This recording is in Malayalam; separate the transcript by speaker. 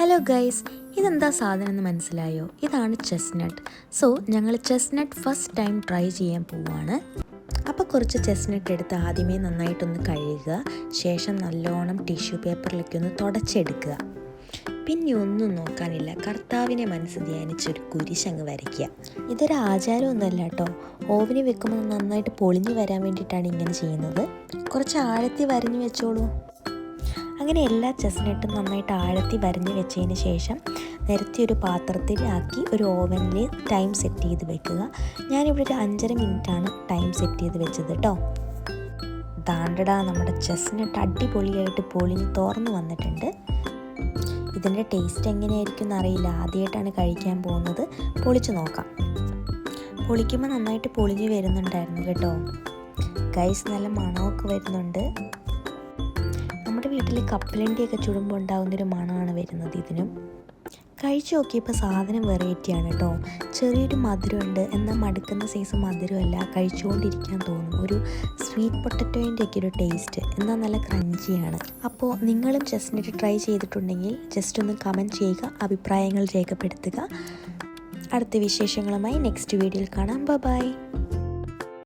Speaker 1: ഹലോ ഗൈസ്, ഇതെന്താ സാധനം എന്ന് മനസ്സിലായോ? ഇതാണ് ചെസ്നട്ട്. സോ ഞങ്ങൾ ചെസ്നട്ട് ഫസ്റ്റ് ടൈം ട്രൈ ചെയ്യാൻ പോവുകയാണ്. അപ്പോൾ കുറച്ച് ചെസ്നട്ട് എടുത്ത് ആദ്യമേ നന്നായിട്ടൊന്ന് കഴുകുക. ശേഷം നല്ലോണം ടിഷ്യൂ പേപ്പറിലേക്ക് ഒന്ന് തുടച്ചെടുക്കുക. പിന്നെ ഒന്നും നോക്കാനില്ല, കർത്താവിനെ മനസ്സ് ധ്യാനിച്ചൊരു കുരിശങ്ങ് വരയ്ക്കുക. ഇതൊരു ആചാരമൊന്നുമല്ല കേട്ടോ. ഓവനിൽ വെക്കുമ്പോൾ നന്നായിട്ട് പൊളിഞ്ഞു വരാൻ വേണ്ടിയിട്ടാണ് ഇങ്ങനെ ചെയ്യുന്നത്. കുറച്ച് ആഴത്തിൽ വരഞ്ഞു വെച്ചോളൂ. അങ്ങനെ എല്ലാ ചെസ്നട്ടും നന്നായിട്ട് ആഴത്തി വരഞ്ഞ് വെച്ചതിന് ശേഷം നിരത്തി ഒരു പാത്രത്തിലാക്കി ഒരു ഓവനിൽ ടൈം സെറ്റ് ചെയ്ത് വെക്കുക. ഞാനിവിടെ ഒരു 5.5 മിനിറ്റാണ് ടൈം സെറ്റ് ചെയ്ത് വെച്ചത് കേട്ടോ. ദാണ്ടടാ, നമ്മുടെ ചെസ്നട്ട് അടിപൊളിയായിട്ട് പൊളിഞ്ഞ് തുറന്ന് വന്നിട്ടുണ്ട്. ഇതിൻ്റെ ടേസ്റ്റ് എങ്ങനെയായിരിക്കും എന്നറിയില്ല, ആദ്യമായിട്ടാണ് കഴിക്കാൻ പോകുന്നത്. പൊളിച്ച് നോക്കാം. പൊളിക്കുമ്പോൾ നന്നായിട്ട് പൊളിഞ്ഞ് വരുന്നുണ്ടായിരുന്നു കേട്ടോ ഗൈസ്. നല്ല മണമൊക്കെ വരുന്നുണ്ട്. നമ്മുടെ വീട്ടിൽ കപ്പലണ്ടിയൊക്കെ ചുടുമ്പോൾ ഉണ്ടാകുന്നൊരു മണമാണ് വരുന്നത് ഇതിനും. കഴിച്ചു നോക്കിയപ്പോൾ സാധനം വെറൈറ്റിയാണ് കേട്ടോ. ചെറിയൊരു മധുരമുണ്ട്, എന്നാൽ മടുക്കുന്ന സൈസ് മധുരമല്ല. കഴിച്ചുകൊണ്ടിരിക്കാൻ തോന്നും. ഒരു സ്വീറ്റ് പൊട്ടറ്റോൻ്റെ ഒക്കെ ഒരു ടേസ്റ്റ്, എന്നാൽ നല്ല ക്രഞ്ചിയാണ്. അപ്പോൾ നിങ്ങളും ചെസ്നട്ട് ട്രൈ ചെയ്തിട്ടുണ്ടെങ്കിൽ ജസ്റ്റ് ഒന്ന് കമൻറ്റ് ചെയ്യുക, അഭിപ്രായങ്ങൾ രേഖപ്പെടുത്തുക. അടുത്ത വിശേഷങ്ങളുമായി നെക്സ്റ്റ് വീഡിയോയിൽ കാണാം. ബൈ.